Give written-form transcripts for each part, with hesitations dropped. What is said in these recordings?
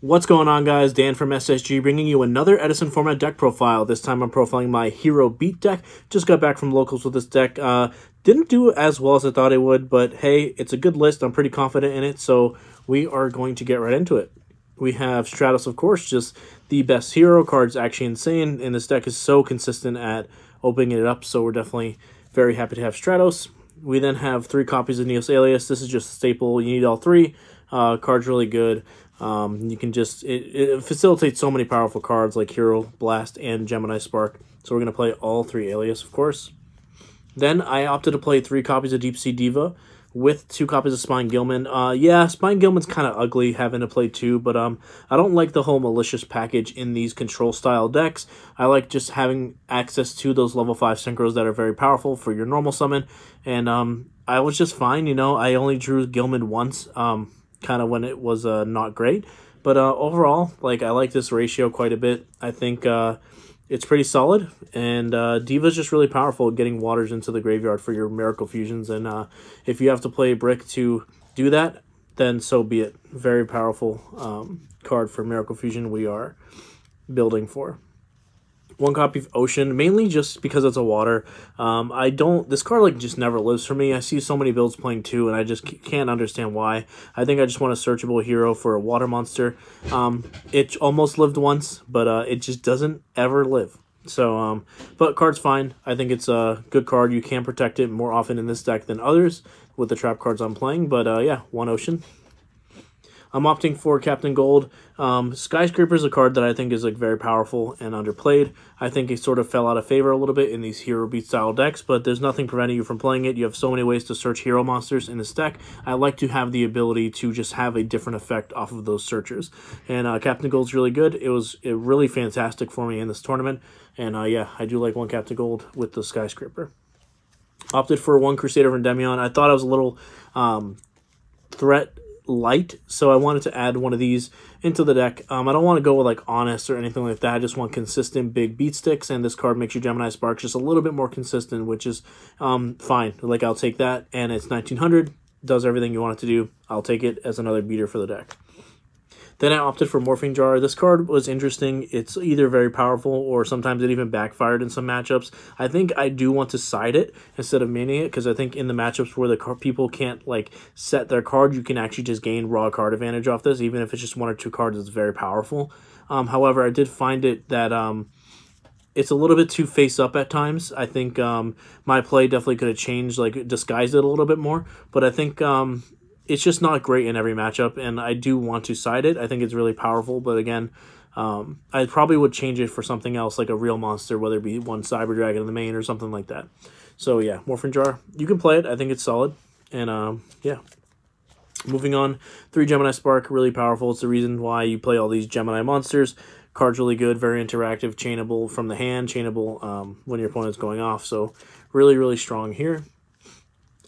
What's going on, guys? Dan from SSG bringing you another Edison format deck profile. This time I'm profiling my Hero Beat deck. Just got back from locals with this deck. Didn't do as well as I thought it would, but hey, it's a good list. I'm pretty confident in it, so we are going to get right into it. We have Stratos, of course, just the best hero card's actually insane, and this deck is so consistent at opening it up, so we're definitely very happy to have Stratos. We then have 3 copies of Neos Alias. This is just a staple. You need all 3. Card's really good. You can just, it facilitates so many powerful cards like Hero, Blast, and Gemini Spark. So we're going to play all 3 Alias, of course. Then I opted to play 3 copies of Deep Sea Diva with 2 copies of Spine Gilman. Yeah, Spine Gilman's kind of ugly having to play 2, but I don't like the whole malicious package in these control style decks. I like just having access to those level 5 synchros that are very powerful for your normal summon. And I was just fine, you know. I only drew Gilman once, kind of when it was not great. But overall, like, I like this ratio quite a bit. I think it's pretty solid, and Diva's just really powerful at getting waters into the graveyard for your Miracle Fusions, and if you have to play Brick to do that, then so be it. Very powerful card for Miracle Fusion we are building for. 1 copy of Ocean, mainly just because it's a water. This card like just never lives for me. I see so many builds playing 2, and I just can't understand why. I think I just want a searchable hero for a water monster. It almost lived once, but it just doesn't ever live. So, but card's fine. I think it's a good card. You can protect it more often in this deck than others with the trap cards I'm playing. But yeah, 1 Ocean. I'm opting for Captain Gold. Skyscraper is a card that I think is like very powerful and underplayed. I think it sort of fell out of favor a little bit in these Hero Beat style decks, but there's nothing preventing you from playing it. You have so many ways to search hero monsters in this deck. I like to have the ability to just have a different effect off of those searchers. And Captain Gold's really good. It was really fantastic for me in this tournament. And yeah, I do like 1 Captain Gold with the Skyscraper. Opted for 1 Crusader of Endymion. I thought I was a little threat light, so I wanted to add one of these into the deck. I don't want to go with like Honest or anything like that. I just want consistent big beat sticks, and this card makes your Gemini Spark just a little bit more consistent, which is fine. Like, I'll take that, and it's 1900, does everything you want it to do. I'll take it as another beater for the deck. Then I opted for Morphing Jar. This card was interesting. It's either very powerful or sometimes it even backfired in some matchups. I think I do want to side it instead of maining it, because I think in the matchups where the people can't like set their card, you can actually just gain raw card advantage off this, even if it's just 1 or 2 cards. It's very powerful. However, I did find it that it's a little bit too face up at times. I think my play definitely could have changed, like disguised it a little bit more, but I think it's just not great in every matchup, and I do want to side it. I think it's really powerful, but again, I probably would change it for something else, like a real monster, whether it be 1 Cyber Dragon in the main or something like that. So yeah, Morphing Jar. You can play it. I think it's solid. And yeah. Moving on, 3 Gemini Spark, really powerful. It's the reason why you play all these Gemini monsters. Card's really good, very interactive, chainable from the hand, chainable when your opponent's going off. So really, really strong here.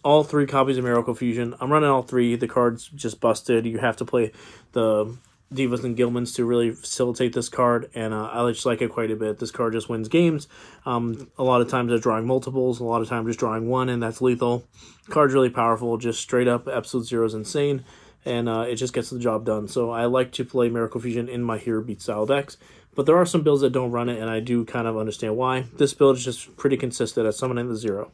All 3 copies of Miracle Fusion. I'm running all 3. The card's just busted. You have to play the Divas and Gilmans to really facilitate this card, and I just like it quite a bit. This card just wins games. A lot of times they're drawing multiples, a lot of times just drawing 1, and that's lethal. Card's really powerful, just straight up Absolute Zero is insane, and it just gets the job done. So I like to play Miracle Fusion in my Hero Beat style decks, but there are some builds that don't run it, and I do kind of understand why. This build is just pretty consistent at summoning the 0.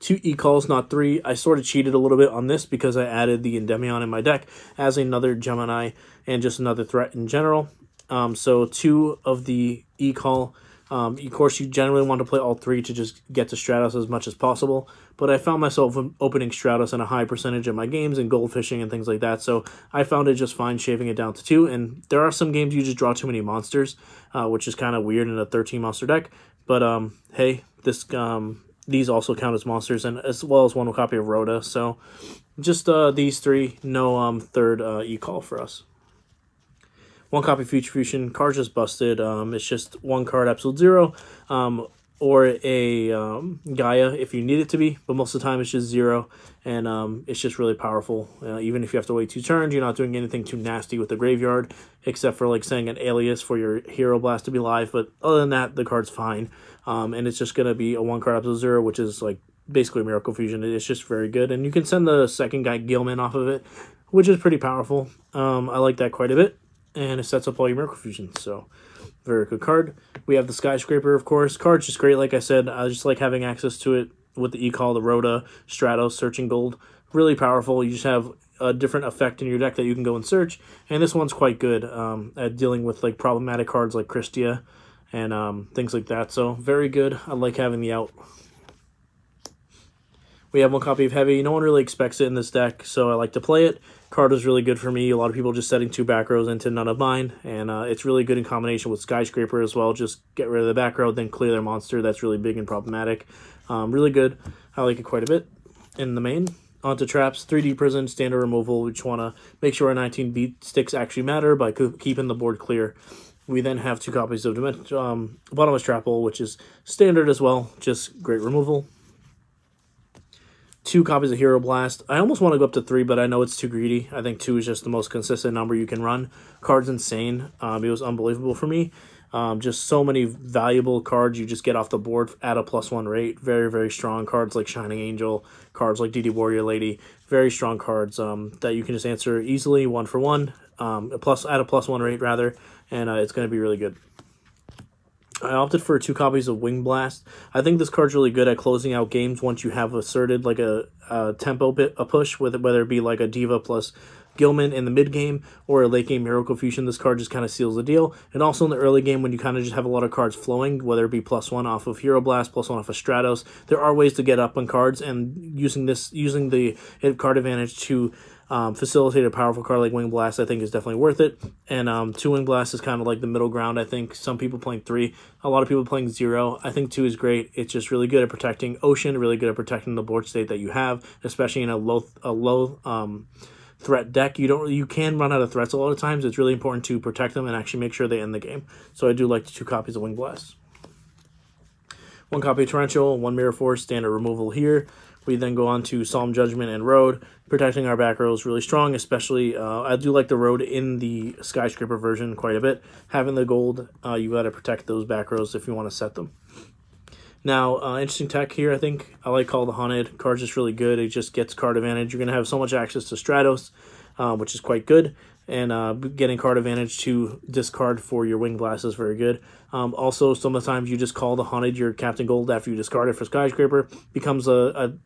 2 E-calls, not 3. I sort of cheated a little bit on this because I added the Endymion in my deck as another Gemini and just another threat in general. So 2 of the E-call. Of course, you generally want to play all 3 to just get to Stratos as much as possible. But I found myself opening Stratos in a high percentage of my games and goldfishing and things like that. So I found it just fine shaving it down to 2. And there are some games you just draw too many monsters, which is kind of weird in a 13-monster deck. But hey, this... these also count as monsters, and as well as 1 copy of Rhoda. So just these 3, no third E-call for us. 1 copy of Future Fusion. Card's just busted. It's just 1 card Absolute Zero, or a Gaia if you need it to be, but most of the time it's just 0, and it's just really powerful. Even if you have to wait 2 turns, you're not doing anything too nasty with the graveyard, except for like saying an alias for your Hero Blast to be live, but other than that, the card's fine. And it's just going to be a 1 card Absolute Zero, which is like basically Miracle Fusion. It's just very good, and you can send the second guy Gilman off of it, which is pretty powerful. I like that quite a bit, and it sets up all your Miracle Fusions, so very good card. We have the Skyscraper, of course. Card's just great, like I said. I just like having access to it with the E-Call, the Rhoda, Stratos, Searching Gold. Really powerful. You just have a different effect in your deck that you can go and search, and this one's quite good at dealing with like problematic cards like Christia and things like that, so very good. I like having the out. We have one copy of Heavy. No one really expects it in this deck, so I like to play it. Card is really good for me. A lot of people just setting 2 back rows into none of mine, and it's really good in combination with Skyscraper as well. Just get rid of the back row, then clear their monster. That's really big and problematic. Really good. I like it quite a bit in the main. Onto traps, 3D prison, standard removal. We just want to make sure our 19 beat sticks actually matter by keeping the board clear. We then have 2 copies of Bottomless Trap Hole, which is standard as well. Just great removal. 2 copies of Hero Blast. I almost want to go up to 3, but I know it's too greedy. I think 2 is just the most consistent number you can run. Card's insane. It was unbelievable for me. Just so many valuable cards you just get off the board at a +1 rate. Very, very strong cards like Shining Angel, cards like DD Warrior Lady. Very strong cards that you can just answer easily, 1 for 1, at a +1 rate rather, and it's going to be really good. I opted for 2 copies of Wing Blast. I think this card's really good at closing out games once you have asserted like a tempo push, with it, whether it be like a Diva plus Gilman in the mid game or a late game Miracle Fusion. This card just kind of seals the deal. And also in the early game when you kind of just have a lot of cards flowing, whether it be +1 off of Hero Blast, +1 off of Stratos, there are ways to get up on cards, and using the card advantage to facilitate a powerful card like Wing Blast, I think, is definitely worth it. And 2 Wing Blast is kind of like the middle ground, I think. Some people playing 3, a lot of people playing 0. I think 2 is great. It's just really good at protecting Ocean, really good at protecting the board state that you have, especially in a low threat deck. You can run out of threats a lot of times. It's really important to protect them and actually make sure they end the game. So I do like the 2 copies of Wing Blast. 1 copy of Torrential, 1 Mirror Force, standard removal here. We then go on to Solemn Judgment and Road. Protecting our back row is really strong, especially I do like the Road in the Skyscraper version quite a bit. Having the gold, you got to protect those back rows if you want to set them. Now, interesting tech here, I think. I like Call the Haunted. Card's just really good. It just gets card advantage. You're going to have so much access to Stratos, which is quite good. And getting card advantage to discard for your Wing Blast is very good. Also, sometimes you just Call the Haunted, your Captain Gold, after you discard it for Skyscraper. Becomes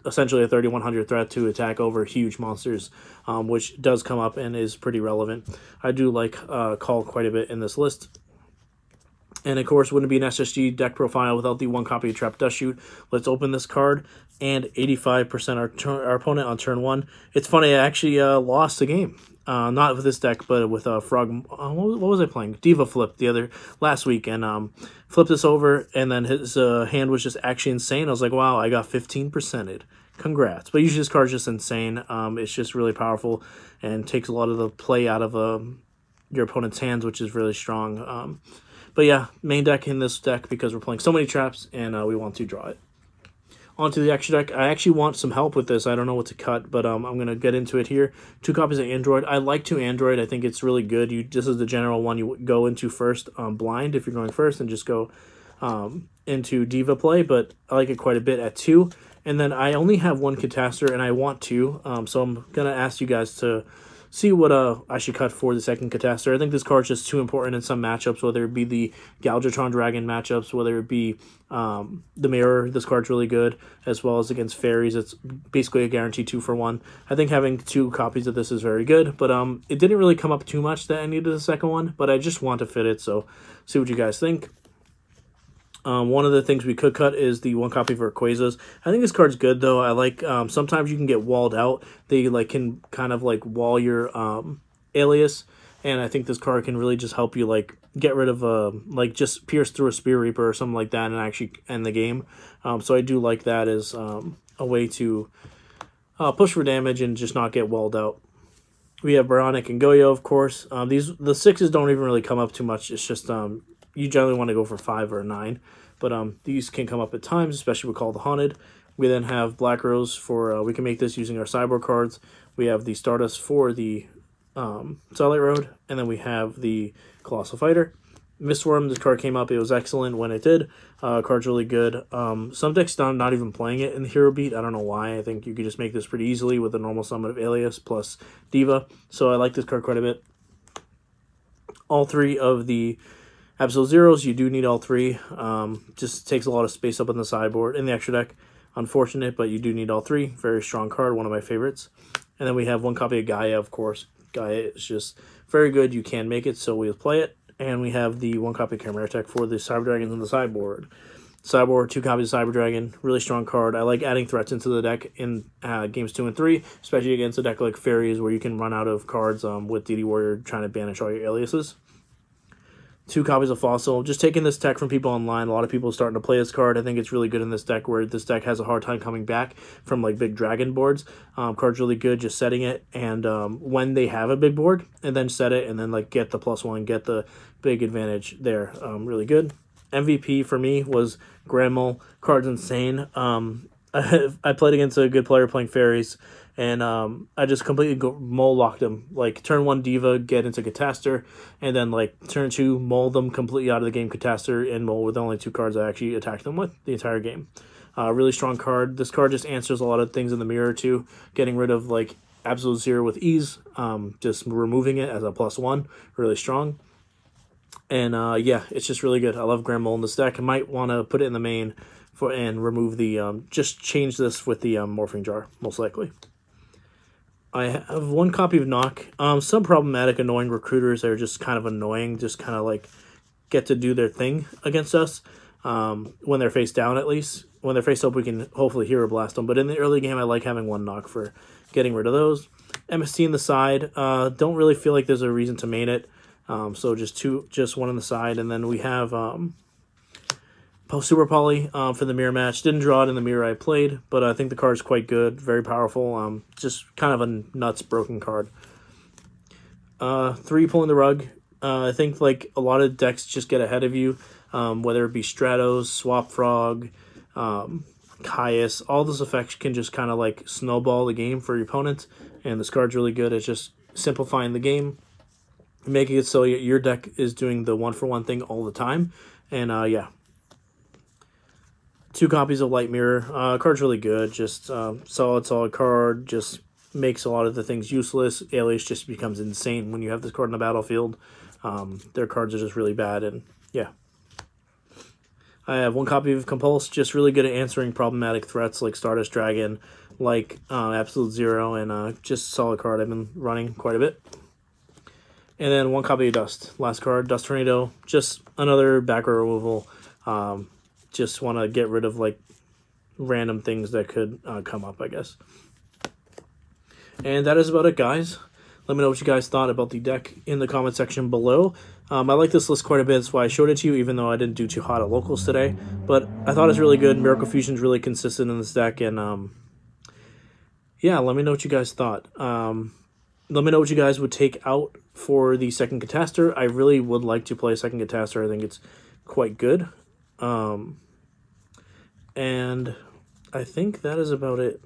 essentially a 3100 threat to attack over huge monsters, which does come up and is pretty relevant. I do like Call quite a bit in this list. And of course, wouldn't be an SSG deck profile without the 1 copy of Trap Dust Shoot. Let's open this card, and 85% our opponent on turn 1. It's funny, I actually lost the game. Not with this deck, but with Frog. What was I playing? Diva Flip last week, and flipped this over, and then his hand was just actually insane. I was like, wow, I got 15%ed. Congrats. But usually this card's just insane. It's just really powerful and takes a lot of the play out of your opponent's hands, which is really strong. But yeah, main deck in this deck because we're playing so many traps, and we want to draw it. Onto the extra deck. I actually want some help with this. I don't know what to cut, but I'm going to get into it here. 2 copies of Android. I like 2 Android. I think it's really good. This is the general one you go into first blind if you're going first, and just go into Diva play, but I like it quite a bit at 2. And then I only have 1 Catastor, and I want 2, so I'm going to ask you guys to see what I should cut for the second Catastor. I think this card's just too important in some matchups, whether it be the Galvatron Dragon matchups, whether it be the Mirror. This card's really good, as well as against Fairies. It's basically a guaranteed 2 for 1. I think having 2 copies of this is very good, but it didn't really come up too much that I needed the second one, but I just want to fit it, so see what you guys think. One of the things we could cut is the 1 copy for Rayquazas. I think this card's good, though. I like, sometimes you can get walled out. They can kind of wall your alias, and I think this card can really just help you get rid of just pierce through a Spear Reaper or something like that and actually end the game. So I do like that as a way to push for damage and just not get walled out. We have Baronic and Goyo, of course. The 6s don't even really come up too much. It's just you generally want to go for 5 or a 9, but these can come up at times, especially with Call the Haunted. We then have Black Rose for we can make this using our sideboard cards. We have the Stardust for the Starlight Road, and then we have the Colossal Fighter. Mistworm, this card came up. It was excellent when it did. Card's really good. Some decks not even playing it in the Hero Beat. I don't know why. I think you could just make this pretty easily with a normal summon of Alias plus Diva. So I like this card quite a bit. All three of the Absolute Zeros, you do need all three. Just takes a lot of space up on the sideboard in the extra deck. Unfortunate, but you do need all three. Very strong card, one of my favorites. And then we have one copy of Gaia, of course. Gaia is just very good. You can make it, so we'll play it. And we have the one copy of Chimera Tech for the Cyber Dragons on the sideboard. Sideboard, 2 copies of Cyber Dragon. Really strong card. I like adding threats into the deck in games 2 and 3, especially against a deck like Fairies where you can run out of cards with DD Warrior trying to banish all your aliases. 2 copies of Fossil. Just taking this tech from people online. A lot of people are starting to play this card. I think it's really good in this deck where this deck has a hard time coming back from like big dragon boards. Card's really good just setting it, and when they have a big board, and then set it, and then like get the +1, get the big advantage there. Really good. MVP for me was Grand Mole. Card's insane. I played against a good player playing Fairies, and I just completely mole locked him. Like, turn 1 Diva, get into Catastor, and then, like, turn 2, mole them completely out of the game, Catastor, and mole with the only 2 cards I actually attacked them with the entire game. Really strong card. This card just answers a lot of things in the mirror, too. Getting rid of, like, Absolute Zero with ease. Just removing it as a +1. Really strong. And, yeah, it's just really good. I love Grand Mole in this deck. I might want to put it in the main and remove the, just change this with the Morphing Jar, most likely. I have 1 copy of Knock. Some problematic, annoying recruiters that are just kind of annoying, just kind of like get to do their thing against us when they're face down, at least. When they're face up, we can hopefully Hero Blast them. But in the early game, I like having 1 Knock for getting rid of those. MST in the side. Don't really feel like there's a reason to main it. So just 1 on the side. And then we have Super Poly for the mirror match. Didn't draw it in the mirror I played, but I think the card's quite good, very powerful. Just kind of a nuts broken card. 3 Pulling the Rug. I think like a lot of decks just get ahead of you, whether it be Stratos, Swap Frog, Caius. All those effects can just kind of like snowball the game for your opponent, and this card's really good at just simplifying the game, making it so your deck is doing the 1-for-1 thing all the time. And yeah. 2 copies of Light Mirror. Card's really good. Just solid card. Just makes a lot of the things useless. Alias just becomes insane when you have this card in the battlefield. Their cards are just really bad, and yeah. I have 1 copy of Compulse. Just really good at answering problematic threats like Stardust Dragon, like Absolute Zero, and just solid card I've been running quite a bit. And then 1 copy of Dust. Last card, Dust Tornado. Just another back row removal. Just want to get rid of like random things that could come up, I guess. And that is about it, guys. Let me know what you guys thought about the deck in the comment section below. I like this list quite a bit. That's why I showed it to you, even though I didn't do too hot at locals today. But I thought it's really good. Miracle Fusion's really consistent in this deck. And yeah, let me know what you guys thought. Let me know what you guys would take out for the second Catastor. I really would like to play a second Catastor. I think it's quite good. And I think that is about it.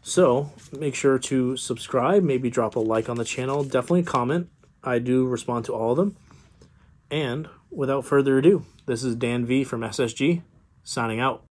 So make sure to subscribe, maybe drop a like on the channel, definitely comment. I do respond to all of them. And without further ado, this is Dan V from SSG, signing out.